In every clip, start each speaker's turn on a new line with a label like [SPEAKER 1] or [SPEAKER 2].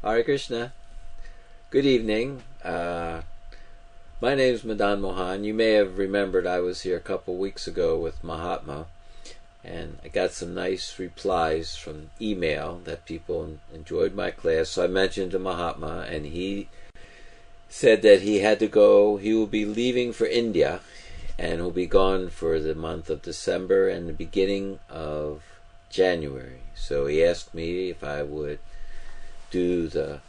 [SPEAKER 1] Hare Krishna. Good evening. My name is Madan Mohan. You may have remembered I was here a couple weeks ago with Mahatma, and I got some nice replies from email that people enjoyed my class. So I mentioned to Mahatma, and he said that he had to go. He will be leaving for India, and will be gone for the month of December and the beginning of January. So he asked me if I would do the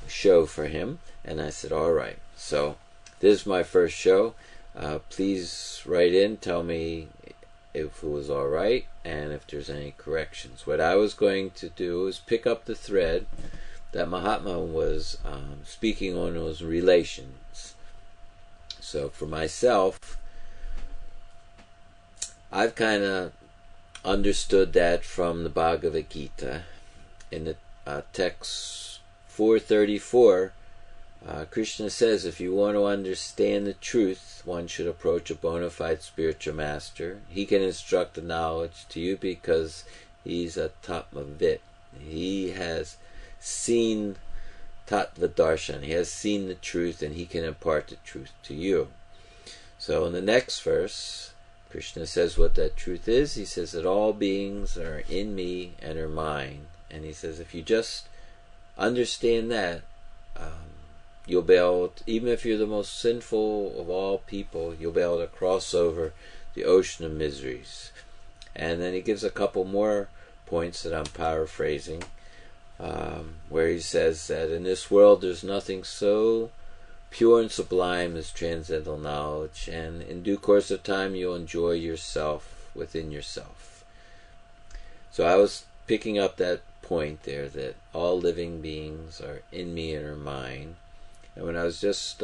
[SPEAKER 1] show for him, and I said, all right. So this is my first show. Please write in, tell me if it was all right and if there's any corrections. What I was going to do is pick up the thread that Mahatma was speaking on, was relations. So for myself, I've kind of understood that from the Bhagavad Gita. In the text 434, Krishna says, if you want to understand the truth, one should approach a bona fide spiritual master. He can instruct the knowledge to you because he's a Tattvavit. He has seen Tattva Darshan. He has seen the truth, and he can impart the truth to you. So in the next verse, Krishna says what that truth is. He says that all beings are in me and are mine. And he says if you just understand that, you'll be able to, even if you're the most sinful of all people, you'll be able to cross over the ocean of miseries. And then he gives a couple more points that I'm paraphrasing, where he says that in this world there's nothing so pure and sublime as transcendental knowledge, and in due course of time you'll enjoy yourself within yourself. So I was picking up that point there, that all living beings are in me and are mine. And when I was just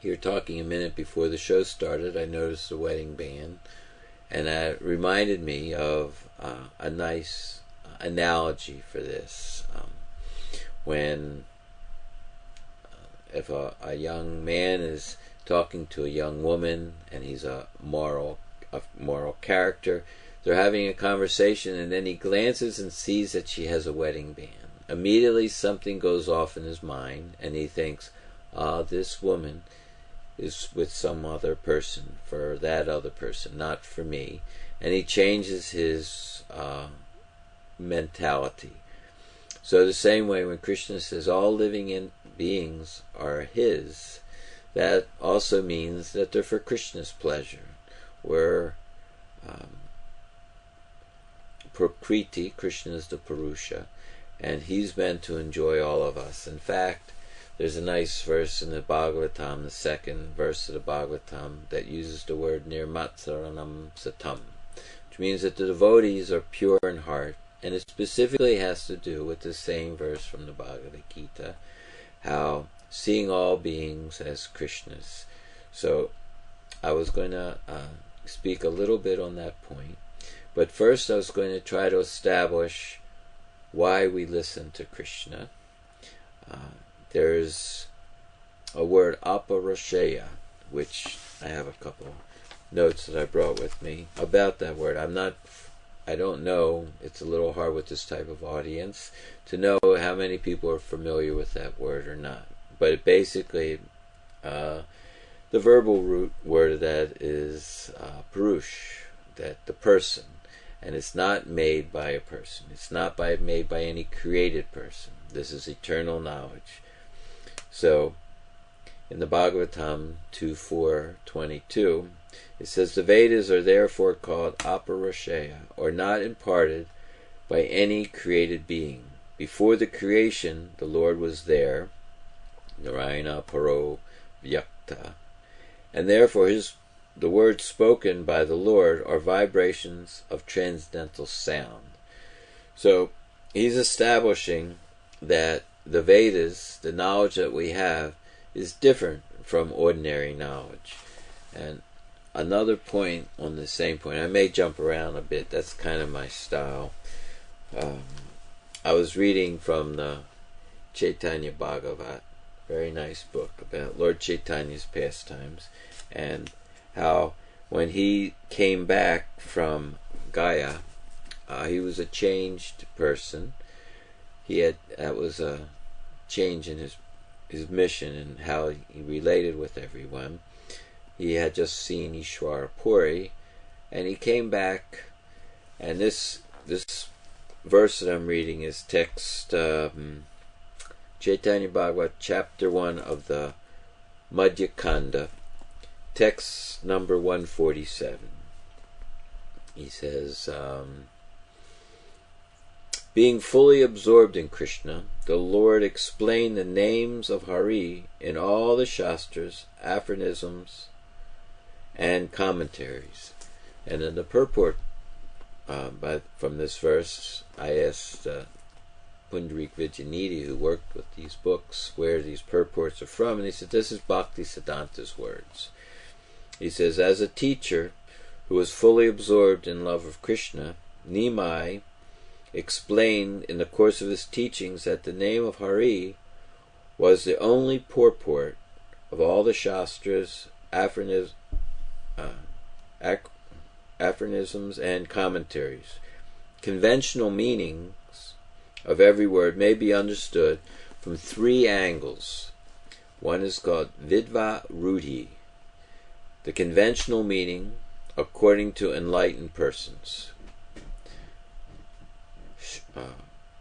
[SPEAKER 1] here talking a minute before the show started, I noticed the wedding band, and that reminded me of a nice analogy for this. When if a young man is talking to a young woman, and he's a moral character, they're having a conversation, and then he glances and sees that she has a wedding band. Immediately something goes off in his mind, and he thinks, this woman is with some other person, for that other person, not for me. And he changes his mentality. So the same way when Krishna says all living beings are his, that also means that they're for Krishna's pleasure. We're Prakriti, Krishna is the Purusha, and he's meant to enjoy all of us. In fact, there's a nice verse in the Bhagavatam, the second verse of the Bhagavatam, that uses the word nirmatsaranam satam, which means that the devotees are pure in heart. And it specifically has to do with the same verse from the Bhagavad Gita, how seeing all beings as Krishnas. So I was going to speak a little bit on that point. But first I was going to try to establish why we listen to Krishna. There's a word aparasheya, which I have a couple notes that I brought with me about that word. I don't know, it's a little hard with this type of audience to know how many people are familiar with that word or not. But it basically, the verbal root word of that is purush, that the person. And it's not made by a person. It's not made by any created person. This is eternal knowledge. So, in the Bhagavatam 2.4.22, it says, the Vedas are therefore called aparasheya, or not imparted by any created being. Before the creation, the Lord was there, Narayana Paro Vyakta, and therefore the words spoken by the Lord are vibrations of transcendental sound. So he's establishing that the Vedas, the knowledge that we have, is different from ordinary knowledge. And another point on the same point, I may jump around a bit, that's kind of my style. I was reading from the Chaitanya Bhagavat, very nice book about Lord Chaitanya's pastimes, and how when he came back from Gaya, he was a changed person. that was a change in his mission and how he related with everyone. He had just seen Ishwara Puri, and he came back, and this verse that I'm reading is text Chaitanya Bhagavat, chapter 1 of the Madhya Kanda, text number 147. He says, being fully absorbed in Krishna, the Lord explained the names of Hari in all the Shastras, aphorisms, and commentaries. And in the purport from this verse, I asked Pundarik Vijayanidhi, who worked with these books, where these purports are from, and he said, this is Bhakti Siddhanta's words. He says, as a teacher who was fully absorbed in love of Krishna, Nimai explained in the course of his teachings that the name of Hari was the only purport of all the Shastras, aphorisms, and commentaries. Conventional meanings of every word may be understood from three angles. One is called Vidva Rudhi, the conventional meaning according to enlightened persons.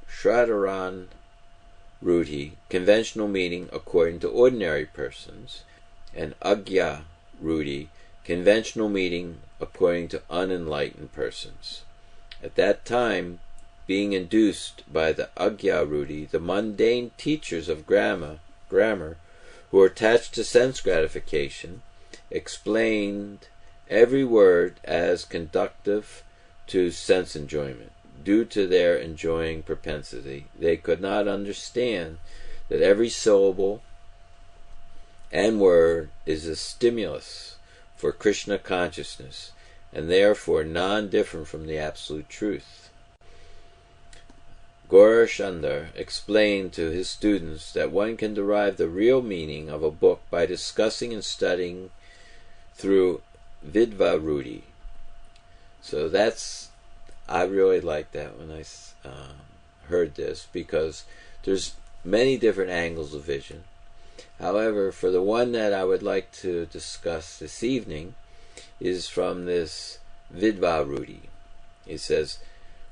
[SPEAKER 1] Shradharan Rudhi, conventional meaning according to ordinary persons, and Agya Rudhi, conventional meaning according to unenlightened persons. At that time, being induced by the Agya Rudhi, the mundane teachers of grammar, who were attached to sense gratification, explained every word as conductive to sense enjoyment. Due to their enjoying propensity, they could not understand that every syllable and word is a stimulus for Krishna consciousness, and therefore non-different from the absolute truth. Gaurachandra explained to his students that one can derive the real meaning of a book by discussing and studying through Vidva Rudhi. So I really liked that when I heard this, because there's many different angles of vision. However, for the one that I would like to discuss this evening is from this Vidva Rudhi. It says,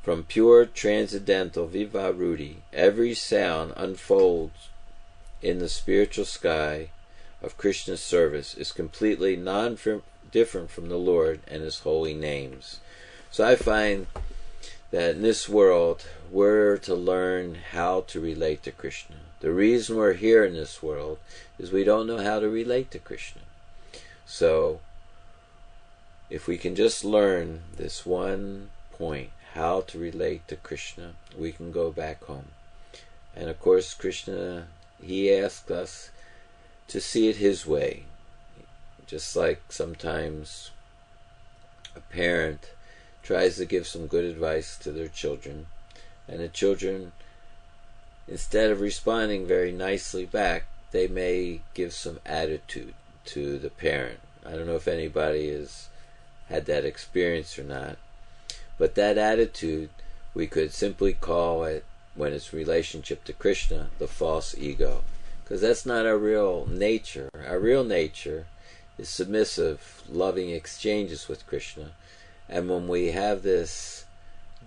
[SPEAKER 1] from pure transcendental Vidva Rudhi, every sound unfolds in the spiritual sky of Krishna's service is completely different from the Lord and His holy names. So I find that in this world, we're to learn how to relate to Krishna. The reason we're here in this world is we don't know how to relate to Krishna. So, if we can just learn this one point, how to relate to Krishna, we can go back home. And of course, Krishna, He asks us to see it His way. Just like sometimes a parent tries to give some good advice to their children, and the children, instead of responding very nicely back, they may give some attitude to the parent. I don't know if anybody has had that experience or not, but that attitude, we could simply call it, when it's relationship to Krishna, the false ego, because that's not our real nature. Our real nature is submissive, loving exchanges with Krishna. And when we have this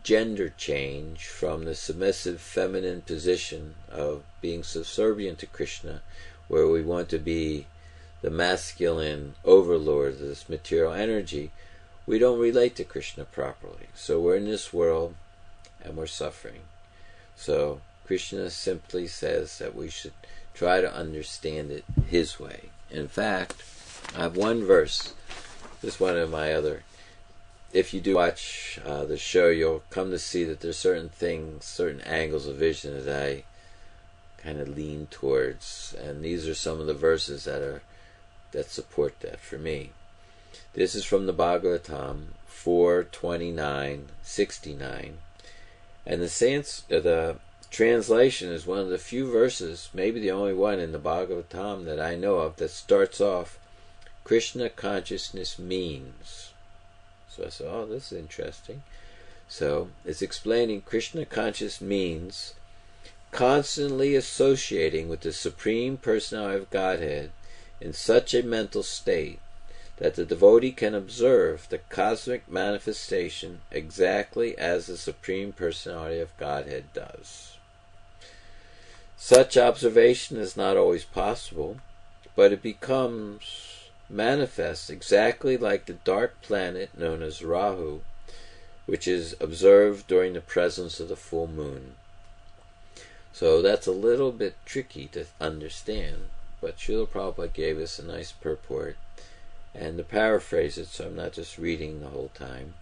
[SPEAKER 1] gender change from the submissive feminine position of being subservient to Krishna, where we want to be the masculine overlord of this material energy, we don't relate to Krishna properly. So we're in this world and we're suffering. So Krishna simply says that we should try to understand it His way. In fact, I have one verse. This is one of my other. If you do watch the show, you'll come to see that there's certain things, certain angles of vision that I kind of lean towards, and these are some of the verses that support that for me. This is from the Bhagavatam 4:29-69, and the translation is one of the few verses, maybe the only one in the Bhagavatam that I know of, that starts off, Krishna consciousness means. So I said, oh, this is interesting. So it's explaining Krishna conscious means constantly associating with the Supreme Personality of Godhead in such a mental state that the devotee can observe the cosmic manifestation exactly as the Supreme Personality of Godhead does. Such observation is not always possible, but it becomes manifest exactly like the dark planet known as Rahu, which is observed during the presence of the full moon. So that's a little bit tricky to understand, but Srila Prabhupada gave us a nice purport. And to paraphrase it, so I'm not just reading the whole time,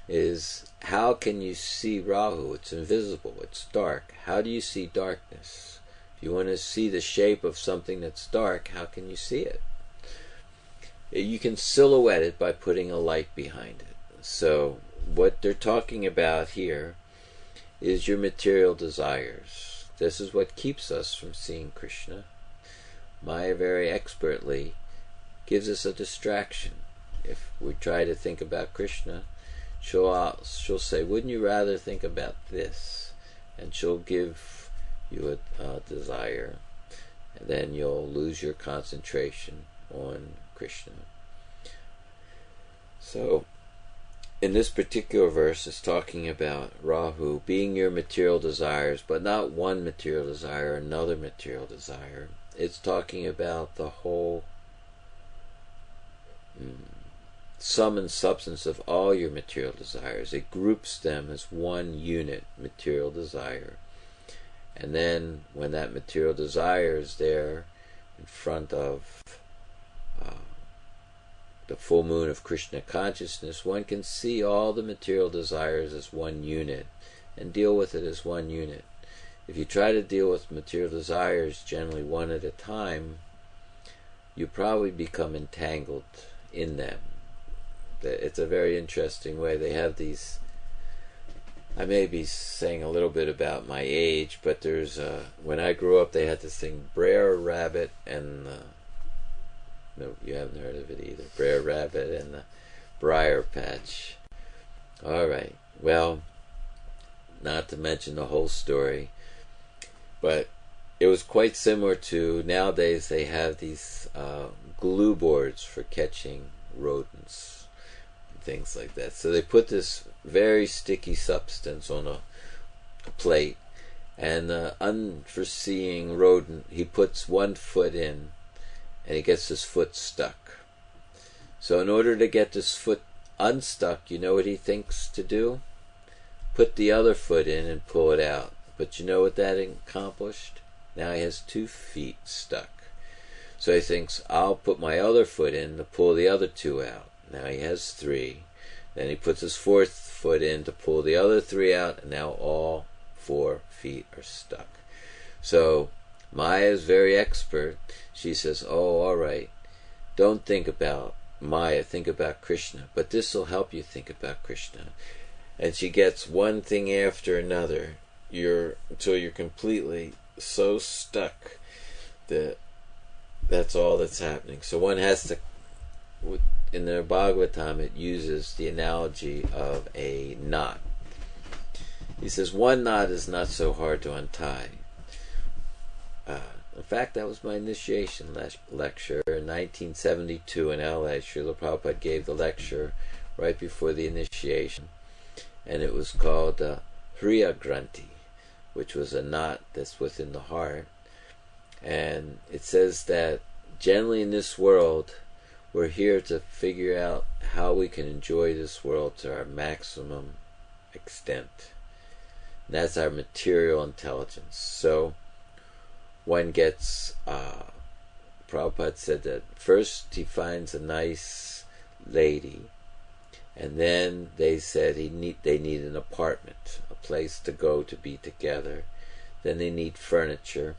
[SPEAKER 1] is how can you see Rahu? It's invisible, it's dark. How do you see darkness? If you want to see the shape of something that's dark, how can you see it? You can silhouette it by putting a light behind it. So what they're talking about here is your material desires. This is what keeps us from seeing Krishna. Maya very expertly gives us a distraction. If we try to think about Krishna, she'll say, wouldn't you rather think about this? And she'll give you a desire, and then you'll lose your concentration on Krishna. So in this particular verse, it's talking about Rahu being your material desires, but not one material desire, another material desire. It's talking about the whole sum and substance of all your material desires. It groups them as one unit, material desire. And then when that material desire is there in front of the full moon of Krishna consciousness, one can see all the material desires as one unit and deal with it as one unit. If you try to deal with material desires generally one at a time, you probably become entangled in them. It's a very interesting way. They have these, I may be saying a little bit about my age, but there's when I grew up they had this thing, Brer Rabbit and no, you haven't heard of it either, Brer Rabbit and the Briar Patch. Alright, well, not to mention the whole story, but it was quite similar to, nowadays they have these glue boards for catching rodents and things like that. So they put this very sticky substance on a plate, and the unforeseeing rodent, he puts one foot in and he gets his foot stuck. So in order to get this foot unstuck, you know what he thinks to do? Put the other foot in and pull it out. But you know what that accomplished? Now he has 2 feet stuck. So he thinks, I'll put my other foot in to pull the other 2 out. Now he has 3. Then he puts his 4th foot in to pull the other 3 out, and now all 4 feet are stuck. So Maya is very expert. She says, oh, all right, don't think about Maya, think about Krishna. But this will help you think about Krishna. And she gets one thing after another, until you're completely so stuck that that's all that's happening. So one has to, in the Bhagavatam it uses the analogy of a knot. He says one knot is not so hard to untie. In fact, that was my initiation lecture in 1972 in LA. Srila Prabhupada gave the lecture right before the initiation, and it was called Hriya Granthi, which was a knot that's within the heart. And it says that generally in this world we're here to figure out how we can enjoy this world to our maximum extent. And that's our material intelligence. So one gets, Prabhupada said that first he finds a nice lady, and then they said they need an apartment, a place to go to be together. Then they need furniture.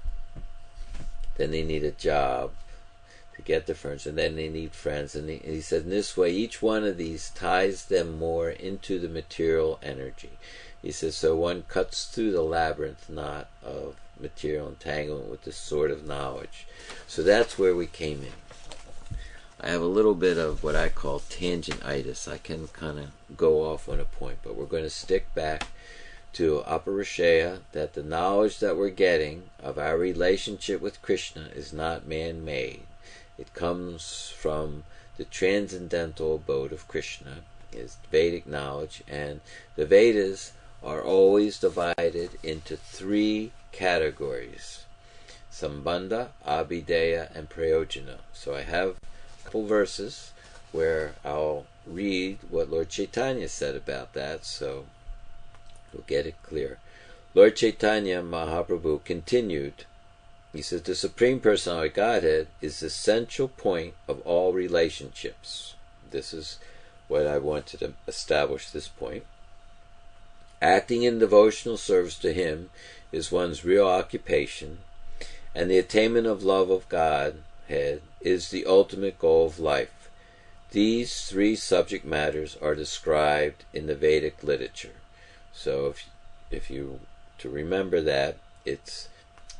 [SPEAKER 1] Then they need a job to get the furniture. And then they need friends. And he said in this way, each one of these ties them more into the material energy. He says, so one cuts through the labyrinth knot of material entanglement with this sort of knowledge. So that's where we came in. I have a little bit of what I call tangentitis. I can kind of go off on a point, but we're going to stick back to Aparishaya that the knowledge that we're getting of our relationship with Krishna is not man-made. It comes from the transcendental abode of Krishna, is Vedic knowledge, and the Vedas are always divided into three categories: Sambandha, Abhideya, and Prayojana. So I have a couple verses where I'll read what Lord Chaitanya said about that, so we'll get it clear. Lord Chaitanya Mahaprabhu continued. He says, the Supreme Personality of Godhead is the central point of all relationships. This is what I wanted to establish, this point. Acting in devotional service to Him is one's real occupation, and the attainment of love of Godhead is the ultimate goal of life. These three subject matters are described in the Vedic literature. So if you to remember that, it's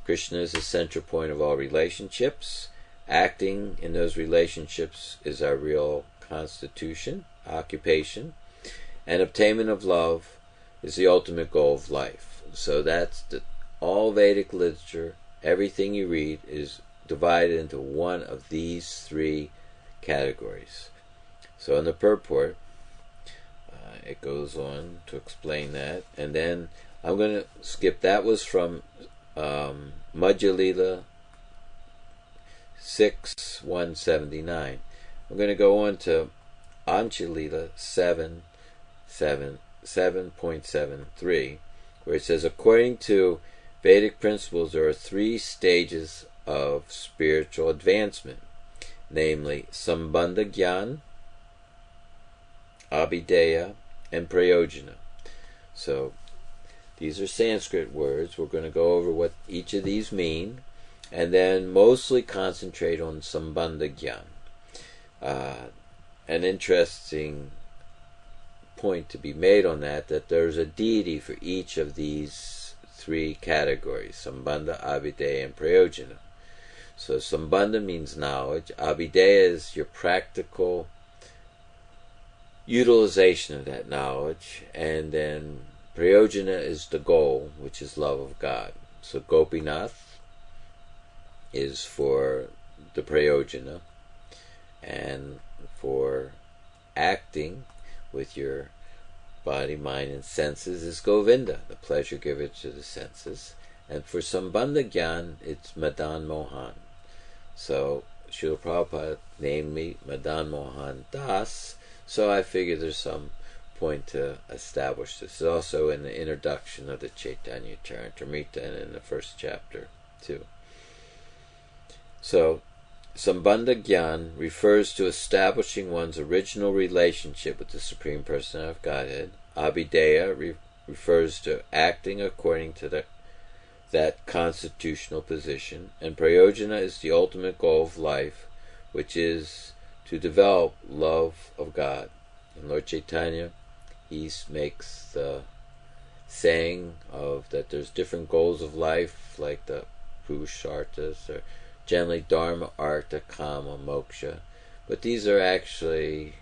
[SPEAKER 1] Krishna is the central point of all relationships. Acting in those relationships is our real constitution, occupation, and obtainment of love is the ultimate goal of life. So that's all Vedic literature. Everything you read is divided into one of these three categories. So in the purport, it goes on to explain that, and then I'm going to skip. That was from Madhya Lila 6:179. I'm going to go on to Ancha Lila 7.73, where it says, according to Vedic principles, there are three stages of spiritual advancement, namely Sambandha Gyan, Abhideya, and Prayojana. So these are Sanskrit words. We're going to go over what each of these mean, and then mostly concentrate on Sambandha Gyan. An interesting point to be made on that there's a deity for each of these three categories: Sambandha, Abhideya, and Prayojana. So Sambandha means knowledge. Abhideya is your practical utilization of that knowledge, and then Prayojana is the goal, which is love of God. So Gopinath is for the Prayojana, and for acting with your body, mind, and senses is Govinda, the pleasure giver to the senses. And for Sambandha Gyan, it's Madan Mohan. So Srila Prabhupada named me Madan Mohan Das, so I figured there's some point to establish this. It's also in the introduction of the Chaitanya Charitamrita and in the first chapter too. So Sambandha Gyan refers to establishing one's original relationship with the Supreme Personality of Godhead. Abhideya refers to acting according to that constitutional position. And Prayojana is the ultimate goal of life, which is to develop love of God. And Lord Chaitanya, he makes the saying of that there's different goals of life, like the Purusharthas, or generally Dharma, Artha, Kama, Moksha. But these are actually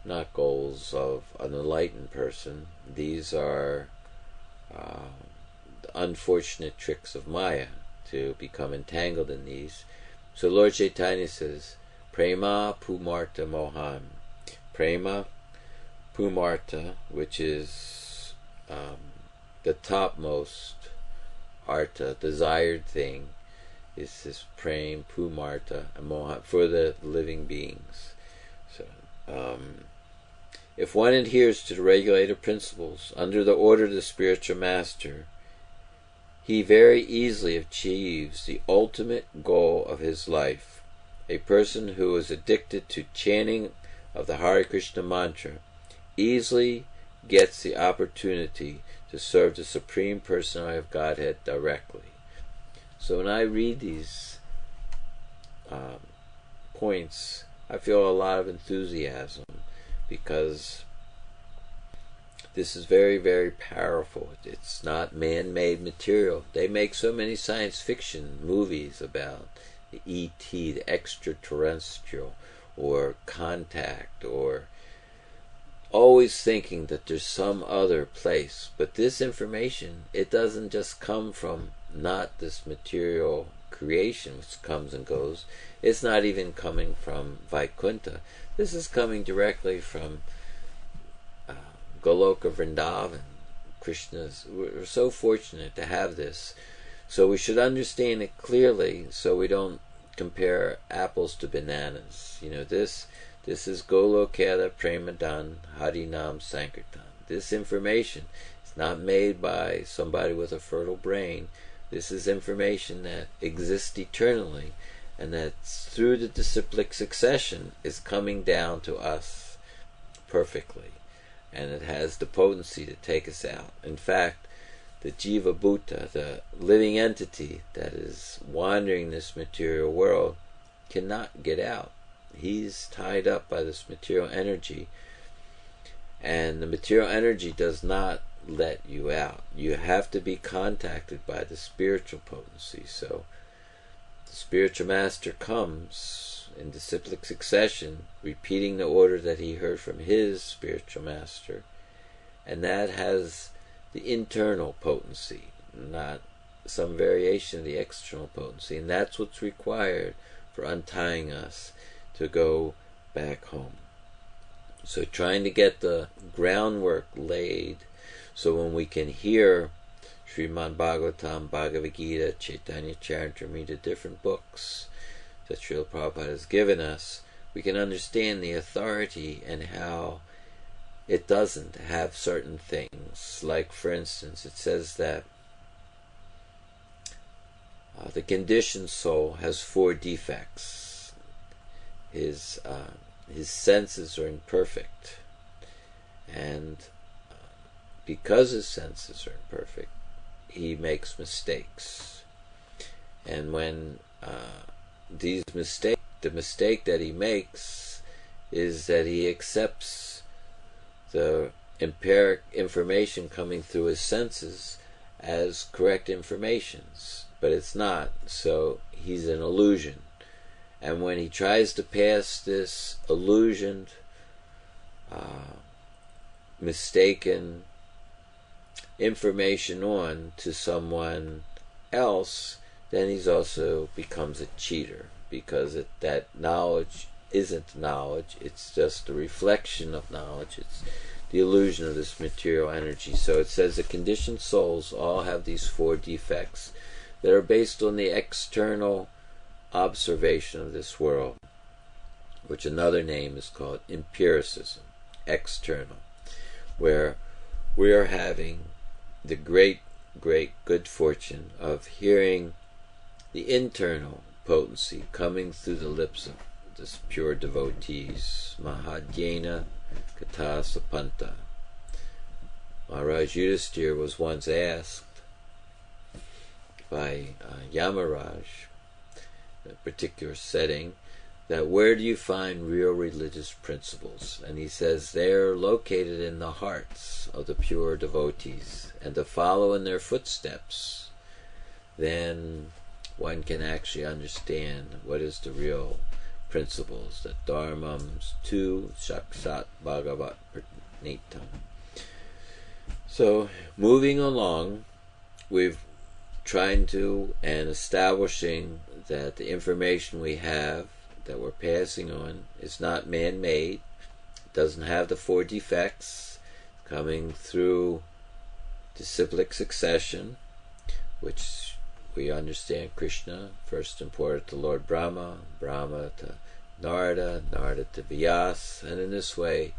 [SPEAKER 1] not goals of an enlightened person. These are the unfortunate tricks of Maya to become entangled in these. So Lord Chaitanya says, Prema Pumartha Mohan. Prema Pumartha, which is the topmost artha, desired thing, is this prem, pumartha, and mohan, for the living beings. So, if one adheres to the regulative principles under the order of the spiritual master, he very easily achieves the ultimate goal of his life. A person who is addicted to chanting of the Hare Krishna mantra easily gets the opportunity to serve the Supreme Personality of Godhead directly. So when I read these points, I feel a lot of enthusiasm, because this is very, very powerful. It's not man-made material. They make so many science fiction movies about the E.T., the extraterrestrial, or contact, or always thinking that there's some other place. But this information, it doesn't just come from not this material creation which comes and goes. It's not even coming from Vaikuntha. This is coming directly from Goloka Vrindavan. We're so fortunate to have this. So we should understand it clearly so we don't compare apples to bananas. This is Golokera Premadan Harinam Sankirtan. This information is not made by somebody with a fertile brain. This is information that exists eternally, and that through the disciplic succession is coming down to us perfectly. And it has the potency to take us out. In fact, the Jiva Bhuta, the living entity that is wandering this material world, cannot get out. He's tied up by this material energy, and the material energy does not let you out. You have to be contacted by the spiritual potency. So the spiritual master comes in disciplic succession, repeating the order that he heard from his spiritual master, and that has the internal potency, not some variation of the external potency. And that's what's required for untying us to go back home. So trying to get the groundwork laid so when we can hear Srimad Bhagavatam, Bhagavad Gita, Chaitanya Charitamrita, different books that Srila Prabhupada has given us, we can understand the authority and how it doesn't have certain things. Like, for instance, it says that the conditioned soul has 4 defects. His senses are imperfect, and because his senses are imperfect, he makes mistakes. And when the mistake that he makes is that he accepts the empiric information coming through his senses as correct informations, but it's not. So he's an illusion. And when he tries to pass this illusioned, mistaken information on to someone else, then he's also becomes a cheater, because that knowledge isn't knowledge, it's just a reflection of knowledge, it's the illusion of this material energy. So it says the conditioned souls all have these 4 defects that are based on the external observation of this world, which another name is called empiricism, external, where we are having the great good fortune of hearing the internal potency coming through the lips of this pure devotees. Mahadhyena Kata Sapanta. Maharaj Yudhisthira was once asked by Yamaraj, in a particular setting, that where do you find real religious principles? And he says they're located in the hearts of the pure devotees, and to follow in their footsteps, then one can actually understand what is the real principles, the dharmams tu saksat bhagavat pranitam. So moving along, we've trying to and establishing that the information we have that we're passing on is not man-made, doesn't have the 4 defects, coming through disciplic succession, which we understand Krishna first imported to Lord Brahma, Brahma to Narada, Narada to Vyas, and in this way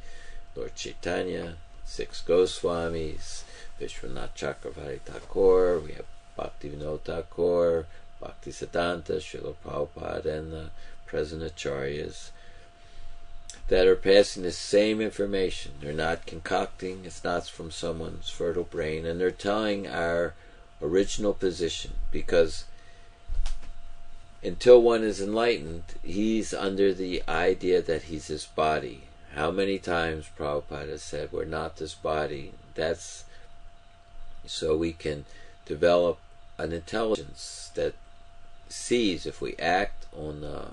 [SPEAKER 1] Lord Chaitanya, 6 Goswamis, Vishwanath Chakravarti Thakur, we have Bhaktivinoda Thakur, Bhaktisiddhanta, Srila Prabhupada, and the present acharyas that are passing the same information. They're not concocting, it's not from someone's fertile brain, and they're telling our original position, because until one is enlightened, he's under the idea that he's this body. How many times Prabhupada said, we're not this body. That's so we can develop an intelligence that sees if we act on the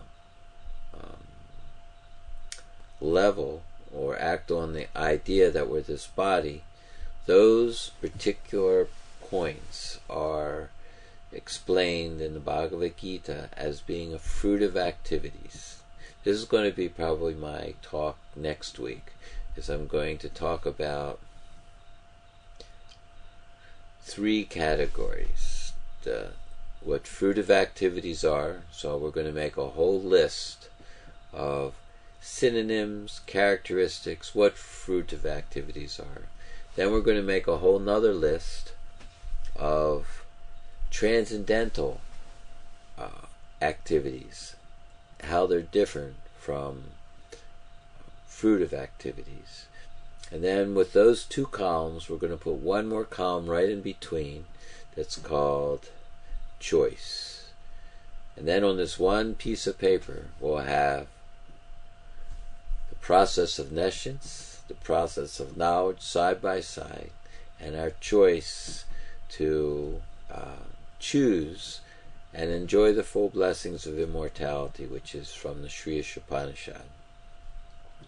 [SPEAKER 1] level or act on the idea that we're this body, those particular points are explained in the Bhagavad Gita as being a fruit of activities. This is going to be probably my talk next week, is I'm going to talk about 3 categories. What fruit of activities are, so we're going to make a whole list of synonyms, characteristics, what fruit of activities are. Then we're going to make a whole nother list of transcendental activities, how they're different from fruit of activities. And then with those 2 columns, we're going to put one more column right in between that's called choice. And then on this one piece of paper, we'll have the process of nescience, the process of knowledge side by side, and our choice to choose and enjoy the full blessings of immortality, which is from the Sri Upanishad.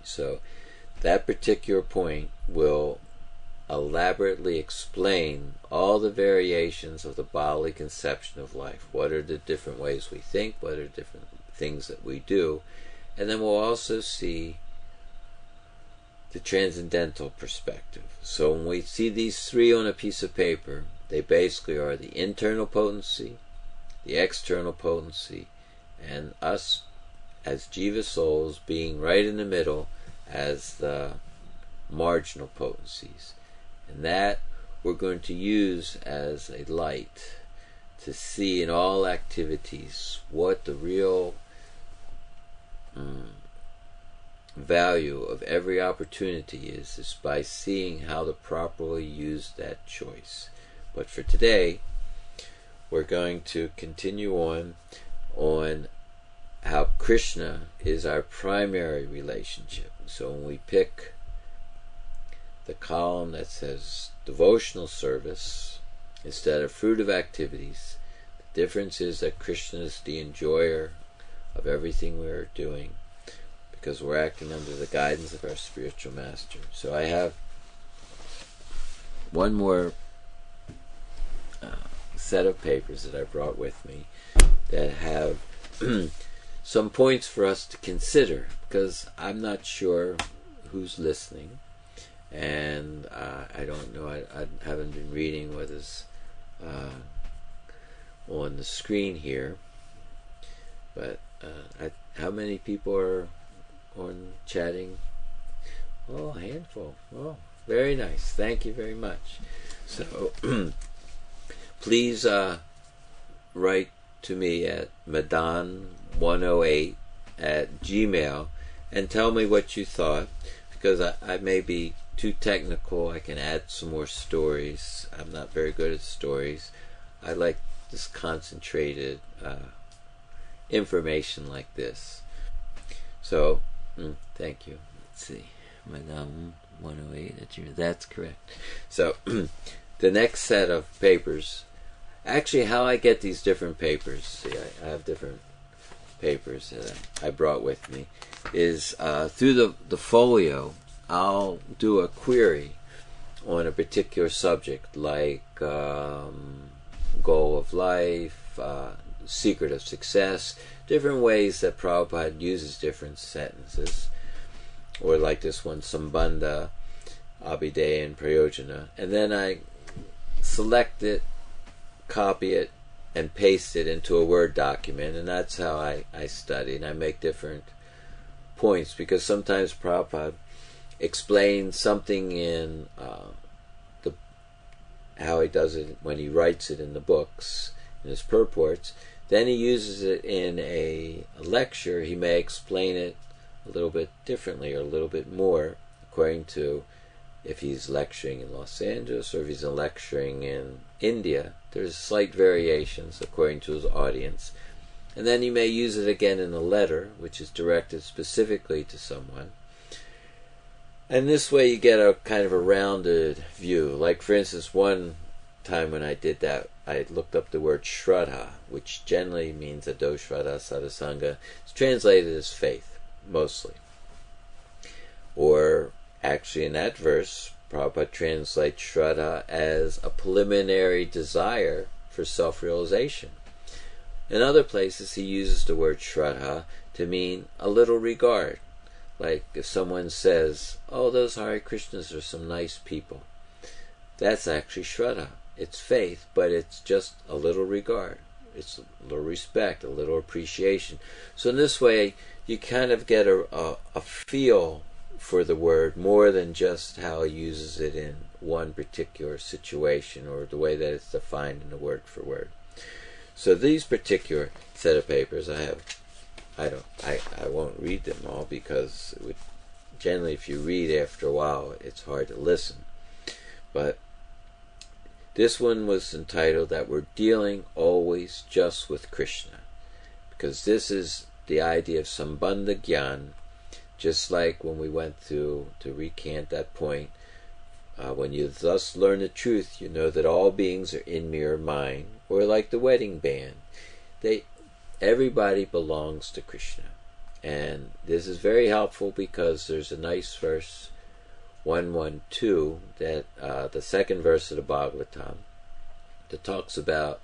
[SPEAKER 1] So that particular point will elaborately explain all the variations of the bodily conception of life. What are the different ways we think? What are different things that we do? And then we'll also see the transcendental perspective. So when we see these 3 on a piece of paper, they basically are the internal potency, the external potency, and us as jiva souls being right in the middle as the marginal potencies. And that we're going to use as a light to see in all activities what the real value of every opportunity is by seeing how to properly use that choice. But for today, we're going to continue on how Krishna is our primary relationship. So when we pick the column that says devotional service instead of fruit of activities, the difference is that Krishna is the enjoyer of everything we're doing, because we're acting under the guidance of our spiritual master. So I have one more set of papers that I brought with me that have some points for us to consider, because I'm not sure who's listening, and I don't know, I haven't been reading what is on the screen here, but how many people are on chatting? Oh, a handful. Oh, very nice. Thank you very much. So please write to me at Madan108@gmail and tell me what you thought, because I may be too technical. I can add some more stories. I'm not very good at stories. I like this concentrated information like this. So thank you. Let's see, Madan108@gmail. That's correct. So the next set of papers, actually how I get these different papers, see, I have different papers that I brought with me, is through the folio. I'll do a query on a particular subject, like goal of life, secret of success, different ways that Prabhupada uses different sentences, or like this one, Sambandha, Abhideya, and Prayojana, and then I select it, copy it, and paste it into a Word document, and that's how I study, and I make different points, because sometimes Prabhupada explains something in how he does it when he writes it in the books, in his purports. Then he uses it in a lecture. He may explain it a little bit differently or a little bit more, according to if he's lecturing in Los Angeles or if he's lecturing in India. There's slight variations according to his audience. And then he may use it again in a letter, which is directed specifically to someone. And this way you get a kind of a rounded view. Like, for instance, one time when I did that, I looked up the word Shraddha, which generally means Ado Shraddha Sadhusanga. It's translated as faith, mostly. Or actually in that verse, Prabhupada translates Shraddha as a preliminary desire for self-realization. In other places he uses the word Shraddha to mean a little regard. Like if someone says, oh, those Hare Krishnas are some nice people. That's actually Shraddha. It's faith, but it's just a little regard. It's a little respect, a little appreciation. So in this way, you kind of get a feel for the word more than just how he uses it in one particular situation or the way that it's defined in the word for word. So these particular set of papers I won't read them all because it would, generally if you read after a while it's hard to listen. But this one was entitled that we're dealing always just with Krishna, because this is the idea of Sambandha Gyan. Just like when we went through to recant that point, when you thus learn the truth, you know that all beings are in mirror mind, or like the wedding band, everybody belongs to Krishna. And this is very helpful because there's a nice verse, 112, that the second verse of the Bhagavatam, that talks about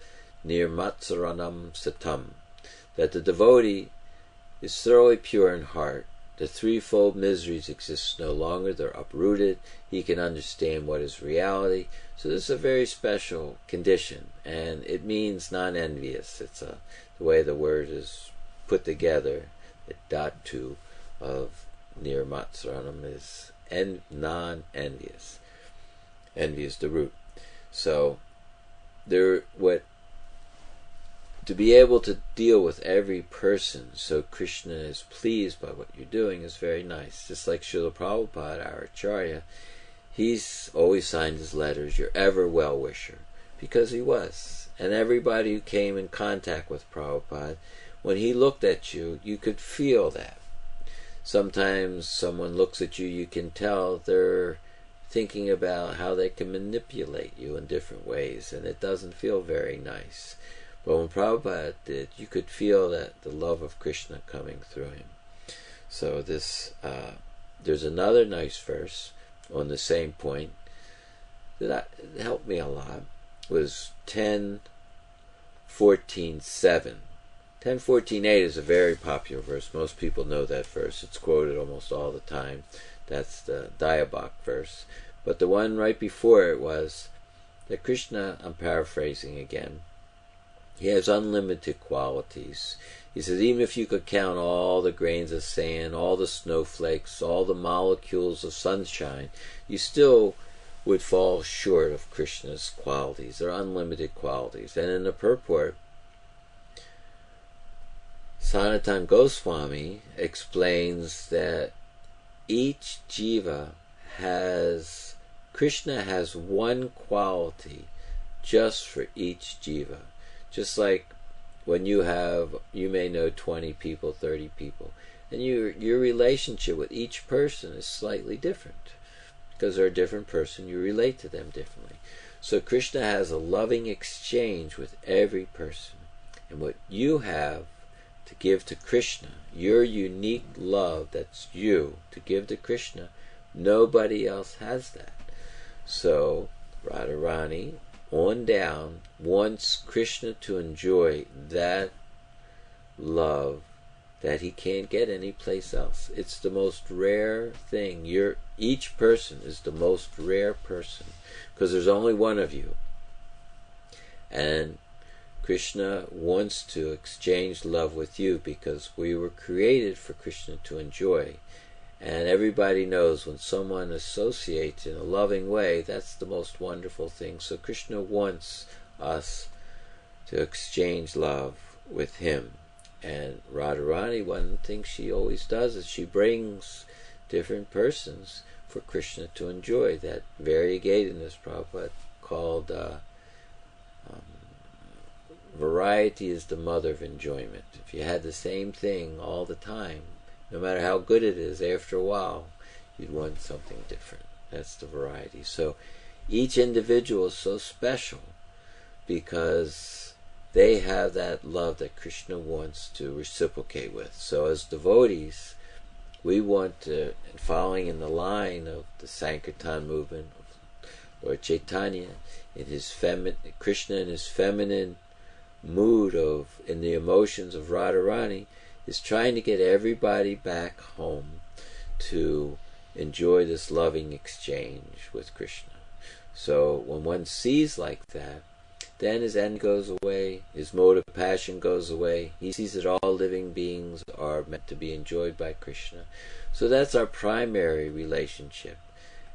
[SPEAKER 1] Nirmatsaranam Satam, that the devotee is thoroughly pure in heart. The threefold miseries exist no longer, they're uprooted, he can understand what is reality. So this is a very special condition, and it means non-envious. It's the way the word is put together, the dhatu of nirmatsaranam is non-envious. Envy is the root. So to be able to deal with every person so Krishna is pleased by what you're doing is very nice. Just like Srila Prabhupada, our Acharya, he's always signed his letters, your ever well-wisher, because he was. And everybody who came in contact with Prabhupada, when he looked at you, you could feel that. Sometimes someone looks at you, you can tell they're thinking about how they can manipulate you in different ways, and it doesn't feel very nice. But when Prabhupada did, you could feel that the love of Krishna coming through him. So this, there's another nice verse on the same point that helped me a lot. It was 10:14:7. 10:14:8 is a very popular verse. Most people know that verse. It's quoted almost all the time. That's the Dayabhak verse. But the one right before it was that Krishna, I'm paraphrasing again, he has unlimited qualities. He says, even if you could count all the grains of sand, all the snowflakes, all the molecules of sunshine, you still would fall short of Krishna's qualities. They're unlimited qualities. And in the purport, Sanatana Goswami explains that each jiva has, Krishna has one quality just for each jiva. Just like when you may know 20 people, 30 people, and your relationship with each person is slightly different. Because they're a different person, you relate to them differently. So Krishna has a loving exchange with every person. And what you have to give to Krishna, your unique love that's you, to give to Krishna, nobody else has that. So Radharani, on down, wants Krishna to enjoy that love that he can't get anyplace else. It's the most rare thing. Each person is the most rare person because there's only one of you. And Krishna wants to exchange love with you because we were created for Krishna to enjoy. And everybody knows when someone associates in a loving way, that's the most wonderful thing. So Krishna wants us to exchange love with him. And Radharani, one thing she always does is she brings different persons for Krishna to enjoy. That variegatedness Prabhupada called variety is the mother of enjoyment. If you had the same thing all the time, no matter how good it is, after a while, you'd want something different. That's the variety. So each individual is so special because they have that love that Krishna wants to reciprocate with. So as devotees, We want to, following in the line of the Sankirtan movement of Lord Chaitanya, in his Krishna in his feminine mood of, in the emotions of Radharani, is trying to get everybody back home to enjoy this loving exchange with Krishna. So when one sees like that, then his end goes away, his mode of passion goes away. He sees that all living beings are meant to be enjoyed by Krishna. So that's our primary relationship.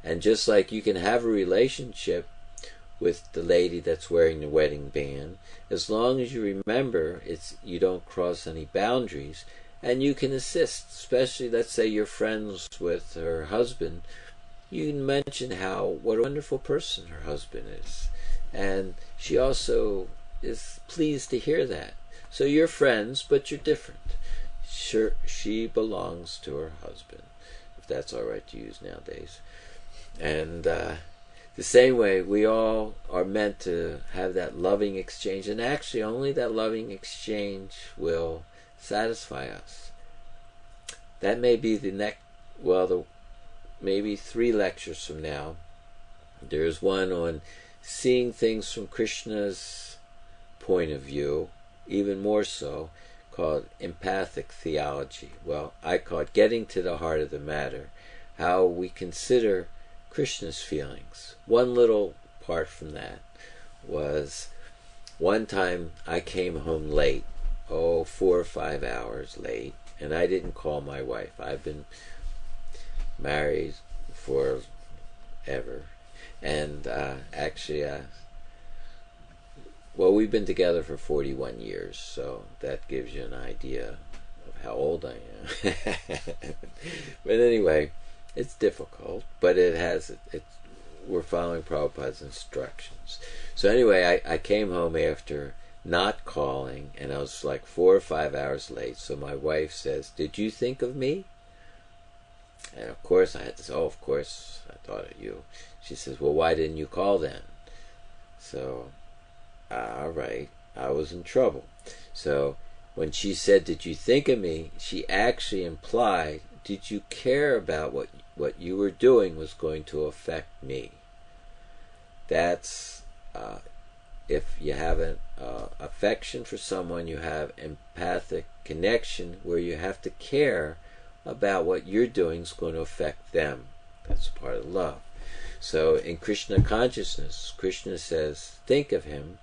[SPEAKER 1] And just like you can have a relationship with the lady that's wearing the wedding band, as long as you remember you don't cross any boundaries, and you can assist, especially let's say you're friends with her husband, you can mention what a wonderful person her husband is. And she also is pleased to hear that. So you're friends, but you're different. Sure, she belongs to her husband, if that's all right to use nowadays. And the same way, we all are meant to have that loving exchange, and actually only that loving exchange will satisfy us. That may be maybe 3 lectures from now. There's one on seeing things from Krishna's point of view, even more so, called empathic theology. Well, I call it getting to the heart of the matter, how we consider Krishna's feelings. One little part from that was one time I came home late, 4 or 5 hours late, and I didn't call my wife. I've been married forever, and we've been together for 41 years, so that gives you an idea of how old I am. But anyway, it's difficult, but we're following Prabhupada's instructions. So anyway, I came home after not calling, and I was like 4 or 5 hours late, so my wife says, "Did you think of me?" And of course I had to say, "Oh, of course, I thought of you." She says, "Well, why didn't you call then?" So, all right, I was in trouble. So when she said, "Did you think of me?" she actually implied, did you care about what you were doing was going to affect me? That's, if you have an affection for someone, you have empathic connection where you have to care about what you're doing is going to affect them. That's part of love. So in Krishna consciousness, Krishna says, think of him.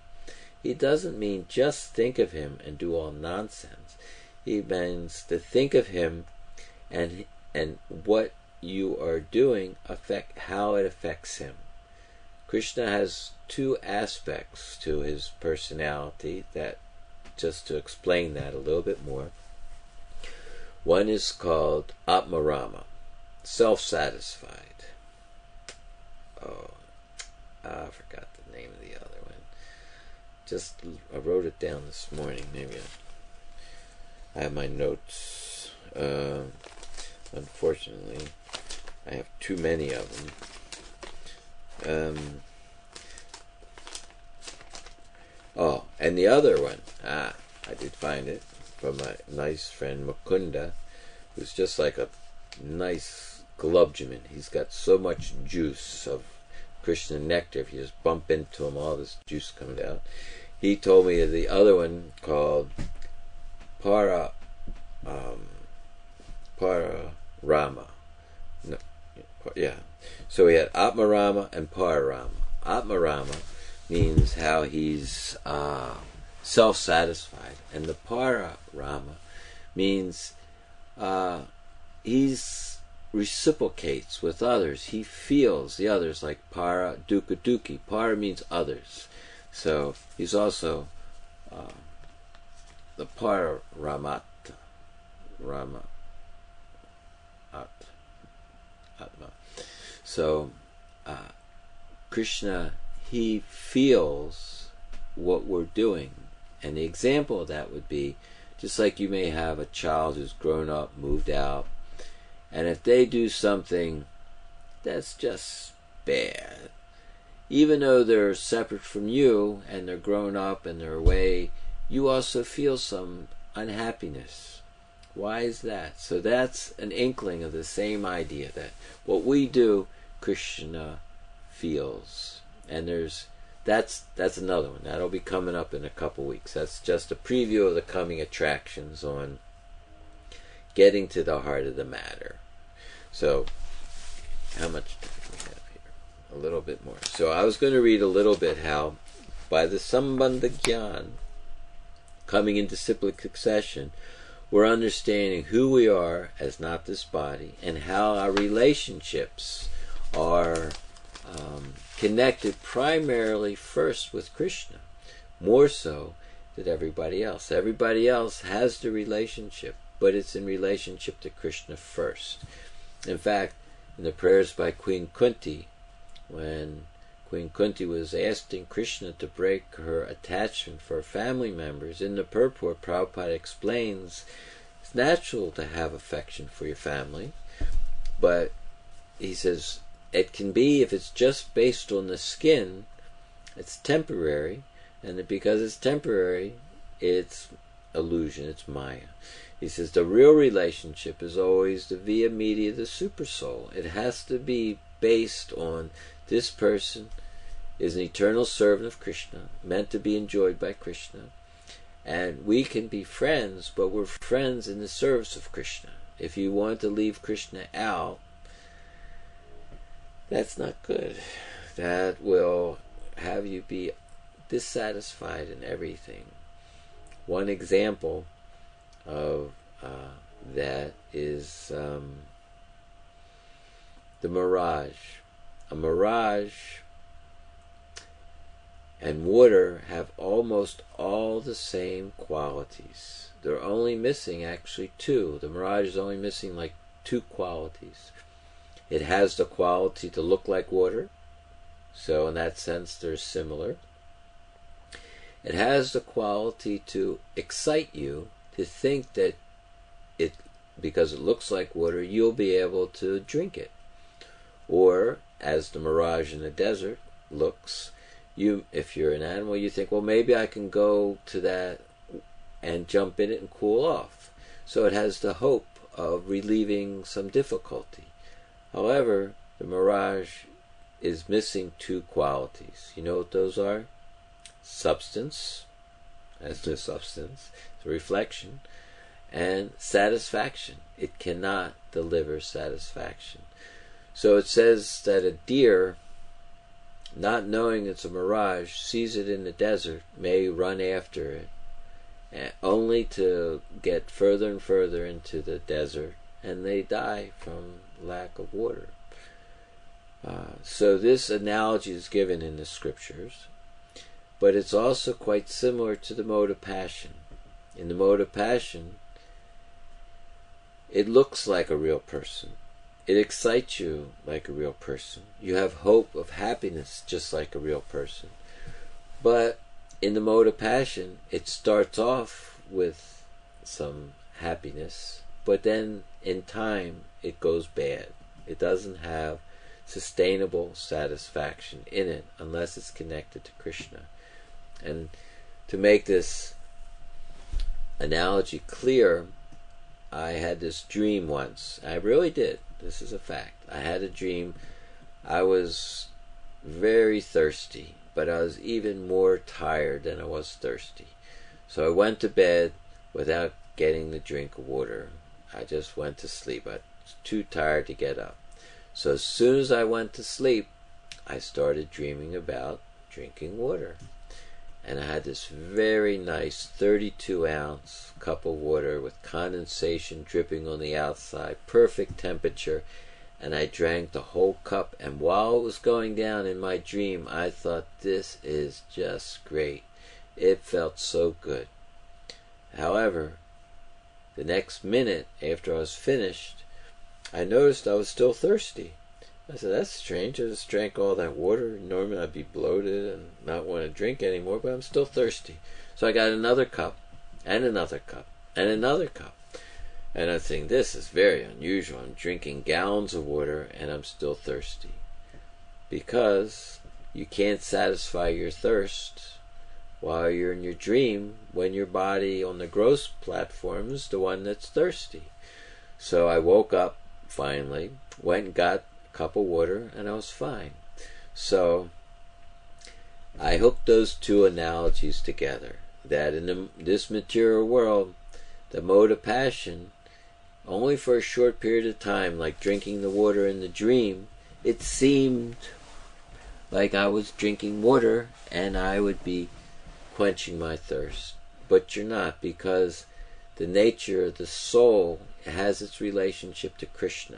[SPEAKER 1] He doesn't mean just think of him and do all nonsense. He means to think of him and what you are doing how it affects him. Krishna has 2 aspects to his personality, that just to explain that a little bit more. One is called Atmarama, self-satisfied. I forgot the name of the other one. I wrote it down this morning. Maybe I have my notes. Unfortunately, I have too many of them. And the other one, I did find it, from my nice friend Mukunda, who's just like a nice gulabjaman. He's got so much juice of Krishna nectar. If you just bump into him, all this juice comes out. He told me the other one called Pararama. No, yeah. So we had Atmarama and Pararama. Atmarama means how he's self-satisfied, and the Pararama means he's reciprocates with others. He feels the others, like para dukkha dukhi. Para means others. So he's also the Pararamata. Atma. So Krishna, he feels what we're doing. And the example of that would be, just like you may have a child who's grown up, moved out, and if they do something that's just bad, even though they're separate from you and they're grown up and they're away, you also feel some unhappiness. Why is that? So that's an inkling of the same idea, that what we do, Krishna feels. And that's another one. That'll be coming up in a couple weeks. That's just a preview of the coming attractions on getting to the heart of the matter. So, how much time do we have here? A little bit more. So I was going to read a little bit how, by the Sambandha Gyan, coming into cyclic succession, we're understanding who we are as not this body, and how our relationships are connected primarily first with Krishna, more so than everybody else. Everybody else has the relationship, but it's in relationship to Krishna first. In fact, in the prayers by Queen Kunti, when Queen Kunti was asking Krishna to break her attachment for her family members, in the purport, Prabhupada explains it's natural to have affection for your family, but he says it can be, if it's just based on the skin, it's temporary, and because it's temporary, it's illusion, it's Maya. He says the real relationship is always the via media, the super soul. It has to be based on this person is an eternal servant of Krishna, meant to be enjoyed by Krishna. And we can be friends, but we're friends in the service of Krishna. If you want to leave Krishna out, that's not good. That will have you be dissatisfied in everything. One example of that is the mirage. A mirage and water have almost all the same qualities. They're only missing actually two. The mirage is only missing like two qualities. It has the quality to look like water, so in that sense they're similar. It has the quality to excite you, to think that it, because it looks like water, you'll be able to drink it. Or, as the mirage in the desert looks, if you're an animal, you think, well, maybe I can go to that and jump in it and cool off. So it has the hope of relieving some difficulty. However, the mirage is missing two qualities. You know what those are? Substance, as no substance, it's a reflection, and satisfaction. It cannot deliver satisfaction. So it says that a deer, not knowing it's a mirage, sees it in the desert, may run after it, only to get further and further into the desert, and they die from lack of water. So this analogy is given in the scriptures, but it's also quite similar to the mode of passion. In the mode of passion, it looks like a real person. It excites you like a real person. You have hope of happiness just like a real person. But in the mode of passion, it starts off with some happiness, but then in time it goes bad. It doesn't have sustainable satisfaction in it unless it's connected to Krishna. And to make this analogy clear, I had this dream once. I really did. This is a fact. I had a dream. I was very thirsty, but I was even more tired than I was thirsty. So I went to bed without getting the drink of water. I just went to sleep. I was too tired to get up. So as soon as I went to sleep, I started dreaming about drinking water. And I had this very nice 32-ounce cup of water with condensation dripping on the outside, perfect temperature, and I drank the whole cup. And while it was going down in my dream, I thought, this is just great. It felt so good. However, the next minute after I was finished, I noticed I was still thirsty. I said, that's strange. I just drank all that water. Normally I'd be bloated and not want to drink anymore, but I'm still thirsty. So I got another cup, and another cup, and another cup. And I think, this is very unusual. I'm drinking gallons of water, and I'm still thirsty. Because you can't satisfy your thirst while you're in your dream, when your body on the gross platform is the one that's thirsty. So I woke up finally, went and got a cup of water, and I was fine. So I hooked those two analogies together, that in this material world, the mode of passion, only for a short period of time, like drinking the water in the dream, it seemed like I was drinking water and I would be quenching my thirst. But you're not, because the nature of the soul has its relationship to Krishna.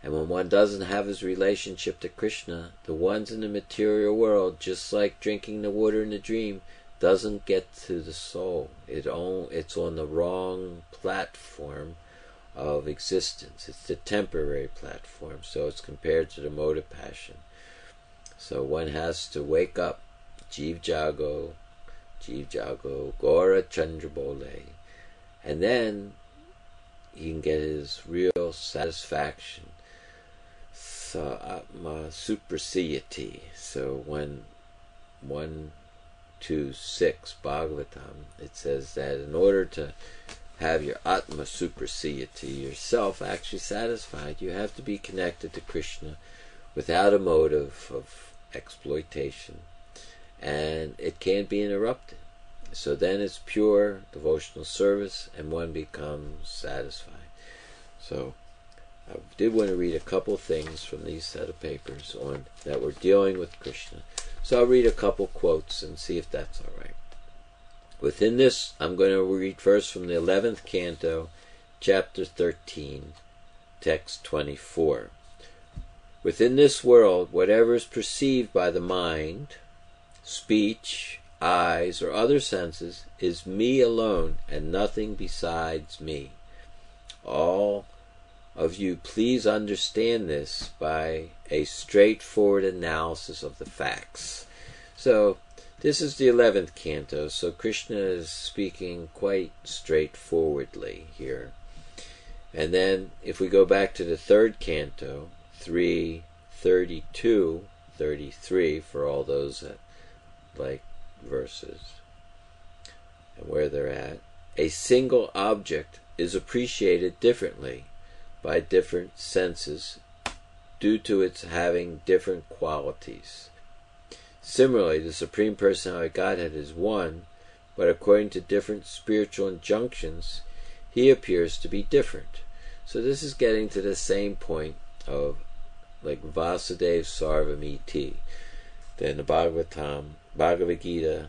[SPEAKER 1] And when one doesn't have his relationship to Krishna, the ones in the material world, just like drinking the water in the dream, doesn't get to the soul. It's on the wrong platform of existence. It's the temporary platform, so it's compared to the mode of passion. So one has to wake up, Jeev Jago, Gora Chandra Bole, and then he can get his real satisfaction. So Atma Suprasiyati. So when 126 Bhagavatam, it says that in order to have your Atma Suprasiyati, yourself actually satisfied, you have to be connected to Krishna without a motive of exploitation, and it can't be interrupted. So then it's pure devotional service and one becomes satisfied. So I did want to read a couple things from these set of papers on that we're dealing with Krishna. So I'll read a couple quotes and see if that's all right. Within this, I'm going to read first from the 11th canto, chapter 13, text 24. Within this world, whatever is perceived by the mind, speech, eyes, or other senses is me alone and nothing besides me. All of you please understand this by a straightforward analysis of the facts. So this is the 11th canto, so Krishna is speaking quite straightforwardly here. And then if we go back to the 3rd canto, 3:32, 33, for all those that like verses and where they're at, a single object is appreciated differently by different senses due to its having different qualities. Similarly, the Supreme Personality of Godhead is one, but according to different spiritual injunctions, he appears to be different. So this is getting to the same point of like Vasudeva Sarvamiti. Then the Bhagavad Gita,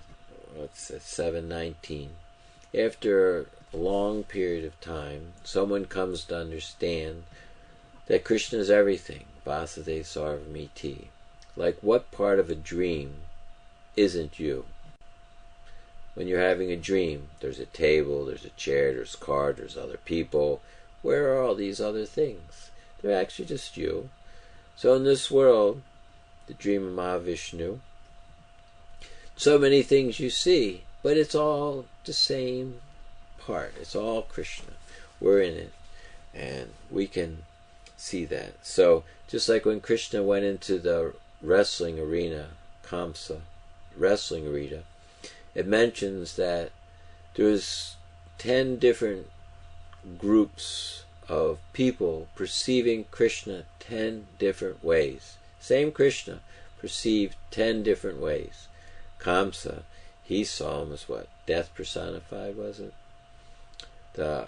[SPEAKER 1] 7:19. After a long period of time, someone comes to understand that Krishna is everything, Vasudeva Sarvamiti. Like what part of a dream isn't you? When you're having a dream, there's a table, there's a chair, there's a car, there's other people. Where are all these other things? They're actually just you. So in this world, the dream of Mahavishnu, so many things you see, but it's all the same part. It's all Krishna. We're in it, and we can see that. So just like when Krishna went into the wrestling arena, Kamsa wrestling arena, it mentions that there's 10 different groups of people perceiving Krishna 10 different ways. Same Krishna, perceived 10 different ways. Kamsa, he saw him as what? Death personified, was it? The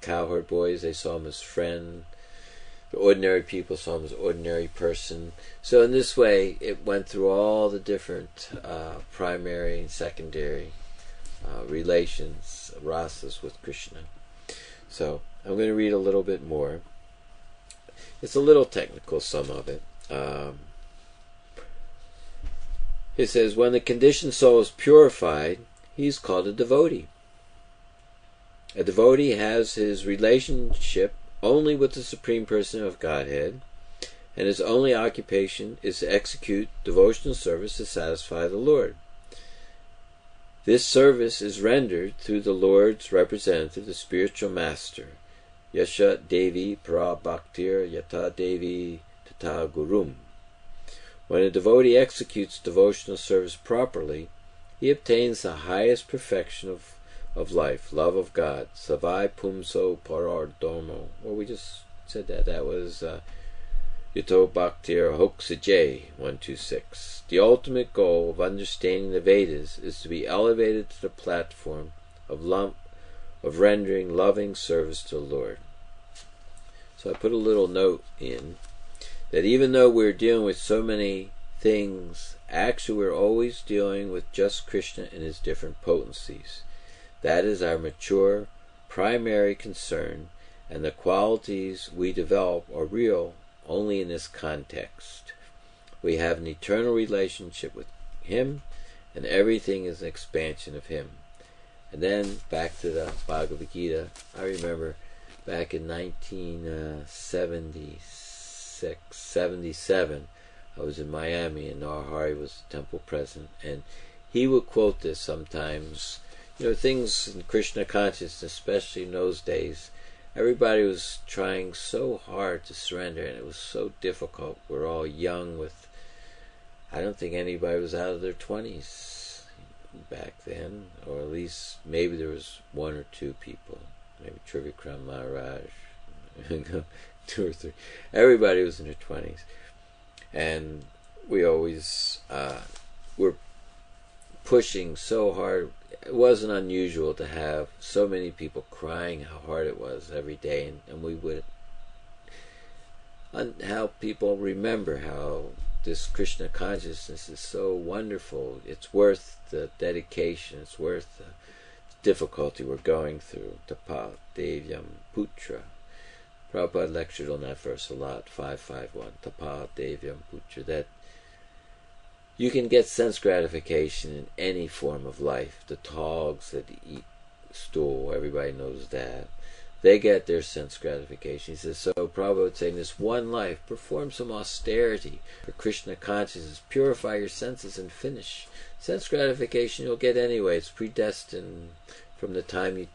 [SPEAKER 1] cowherd boys, they saw him as friend. The ordinary people saw him as ordinary person. So in this way, it went through all the different primary and secondary relations, rasas with Krishna. So I'm going to read a little bit more. It's a little technical, some of it. It says, when the conditioned soul is purified, he is called a devotee. A devotee has his relationship only with the Supreme Person of Godhead, and his only occupation is to execute devotional service to satisfy the Lord. This service is rendered through the Lord's representative, the spiritual master, Yasha Devi Para Bhaktir Yata Devi Tata Gurum. When a devotee executes devotional service properly, he obtains the highest perfection of life, love of God. Savai pumso parar dharmo. Well, we just said that. That was Yuto Bhaktir Hoksajay 126. The ultimate goal of understanding the Vedas is to be elevated to the platform of rendering loving service to the Lord. So I put a little note in that even though we're dealing with so many things, actually we're always dealing with just Krishna and his different potencies. That is our mature, primary concern, and the qualities we develop are real only in this context. We have an eternal relationship with him, and everything is an expansion of him. And then back to the Bhagavad Gita. I remember back in 1976, 77, I was in Miami and Narahari was the temple president, and he would quote this sometimes. You know, things in Krishna consciousness, especially in those days, everybody was trying so hard to surrender, and it was so difficult. We're all young with, I don't think anybody was out of their 20s back then, or at least maybe there was one or two people, maybe Trivikram Maharaj, 2 or 3. Everybody was in their 20s. And we always were pushing so hard. It wasn't unusual to have so many people crying how hard it was every day, and we would help people remember how this Krishna consciousness is so wonderful. It's worth the dedication. It's worth the difficulty we're going through. Tapa Devyam Putra. Prabhupada lectured on that verse a lot, 551. Tapa Devyam Putra. That you can get sense gratification in any form of life. The dogs that eat stool, everybody knows that. They get their sense gratification. He says, so Prabhupada would say, in this one life, perform some austerity for Krishna consciousness. Purify your senses and finish. Sense gratification you'll get anyway. It's predestined from the time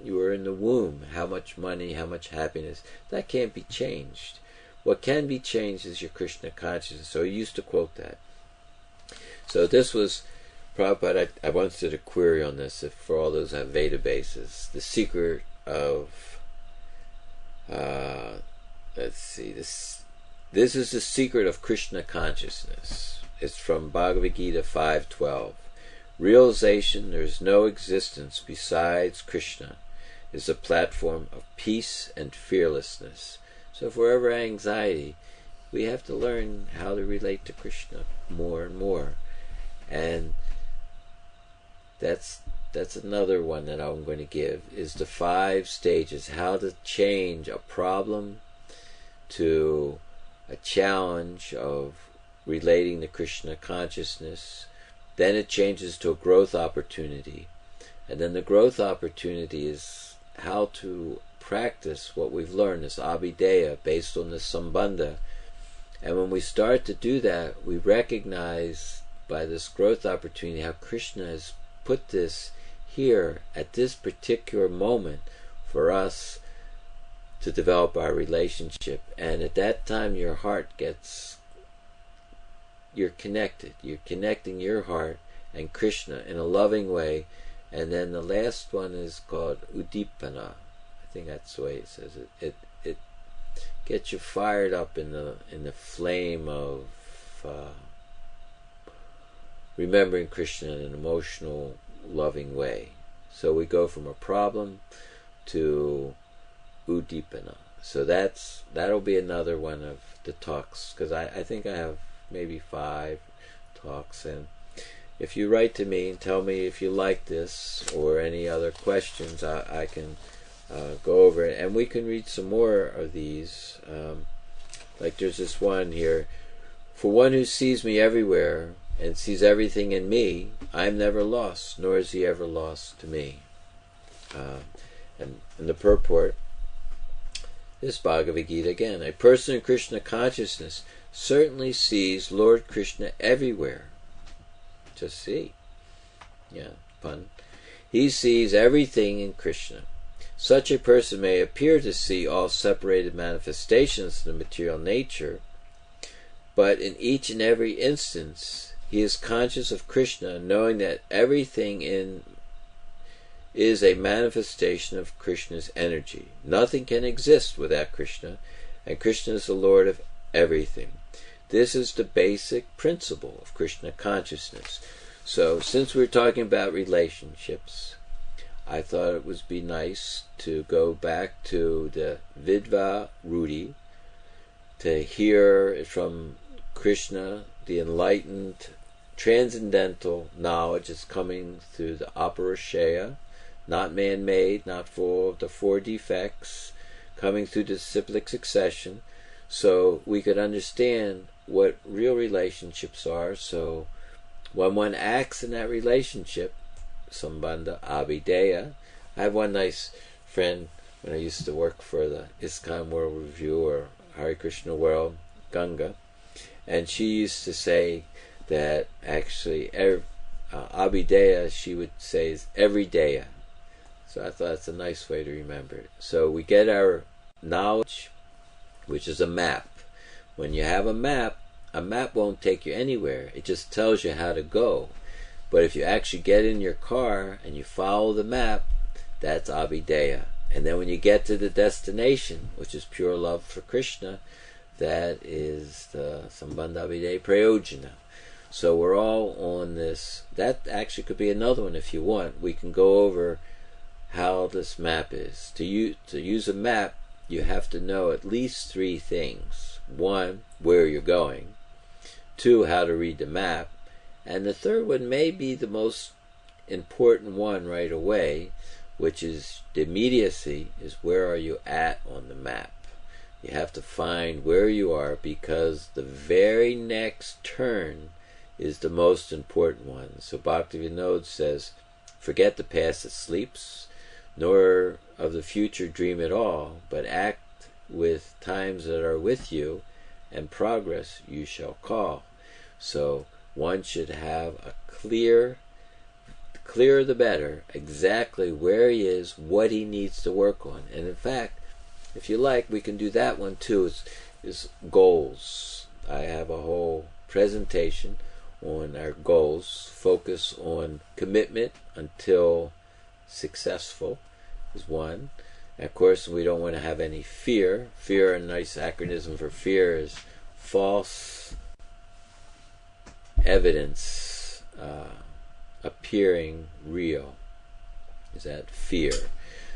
[SPEAKER 1] you were in the womb. How much money, how much happiness. That can't be changed. What can be changed is your Krishna consciousness. So he used to quote that. So this was, Prabhupada, I once did a query on this, if for all those who have Veda bases. The secret of, let's see, this is the secret of Krishna consciousness. It's from Bhagavad Gita 5.12. Realization there is no existence besides Krishna is a platform of peace and fearlessness. So if we're ever anxiety, we have to learn how to relate to Krishna more and more. And that's another one that I'm going to give, is the 5 stages, how to change a problem to a challenge of relating to Krishna consciousness. Then it changes to a growth opportunity. And then the growth opportunity is how to practice what we've learned, this abhideya, based on this sambandha. And when we start to do that, we recognize by this growth opportunity how Krishna has put this here at this particular moment for us to develop our relationship. And at that time your heart you're connected. You're connecting your heart and Krishna in a loving way. And then the last one is called udipana. I think that's the way it says it. It gets you fired up in the flame of remembering Krishna in an emotional, loving way. So we go from a problem to udipana. So that'll be another one of the talks, because I think I have maybe 5 talks. And if you write to me and tell me if you like this or any other questions, I can go over it, and we can read some more of these. Like there's this one here: for one who sees me everywhere and sees everything in me, I am never lost, nor is he ever lost to me. And the purport, this Bhagavad Gita again: a person in Krishna consciousness certainly sees Lord Krishna everywhere. Just see. Yeah, pun. He sees everything in Krishna. Such a person may appear to see all separated manifestations of the material nature, but in each and every instance he is conscious of Krishna, knowing that everything is a manifestation of Krishna's energy. Nothing can exist without Krishna, and Krishna is the Lord of everything. This is the basic principle of Krishna consciousness. So, since we're talking about relationships, I thought it would be nice to go back to the Vidva Ruti, to hear from Krishna the enlightened, transcendental knowledge is coming through the Aparashaya, not man-made, not full of the four defects, coming through the cyclic succession, so we could understand what real relationships are. So when one acts in that relationship, Sambandha, Abhideya. I have one nice friend when I used to work for the ISKCON World Review or Hare Krishna World, Ganga, and she used to say that actually Abhideya, she would say, is everydeya. So I thought that's a nice way to remember it. So we get our knowledge, which is a map. When you have a map won't take you anywhere. It just tells you how to go. But if you actually get in your car and you follow the map, that's Abhideya. And then when you get to the destination, which is pure love for Krishna, that is the Sambandha Abhideya Prayojana. So we're all on this. That actually could be another one if you want. We can go over how this map is. To use a map, you have to know at least three things. One, where you're going. Two, how to read the map. And the third one may be the most important one right away, which is the immediacy, is where are you at on the map. You have to find where you are, because the very next turn is the most important one. So Bhaktivinoda says, forget the past that sleeps, nor of the future dream at all, but act with times that are with you, and progress you shall call. So one should have a clearer the better, exactly where he is, what he needs to work on. And in fact, if you like, we can do that one too, is goals. I have a whole presentation on our goals. Focus on commitment until successful is one. And of course, we don't want to have any fear. Fear, a nice acronym for fear, is false evidence appearing real. Is that fear?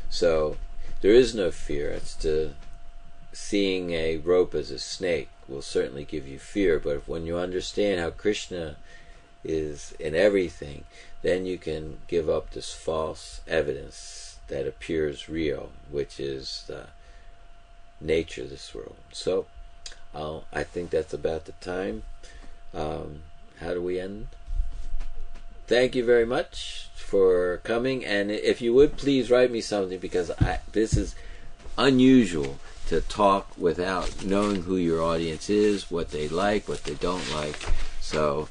[SPEAKER 1] So there is no fear. It's seeing a rope as a snake will certainly give you fear, but when you understand how Krishna is in everything, then you can give up this false evidence that appears real, which is the nature of this world. So I think that's about the time. How do we end? Thank you very much for coming, and if you would please write me something, because this is unusual to talk without knowing who your audience is, what they like, what they don't like. So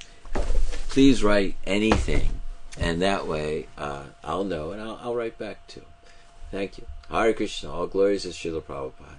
[SPEAKER 1] please write anything, and that way I'll know, and I'll write back too. Thank you. Hare Krishna. All glories to Srila Prabhupada.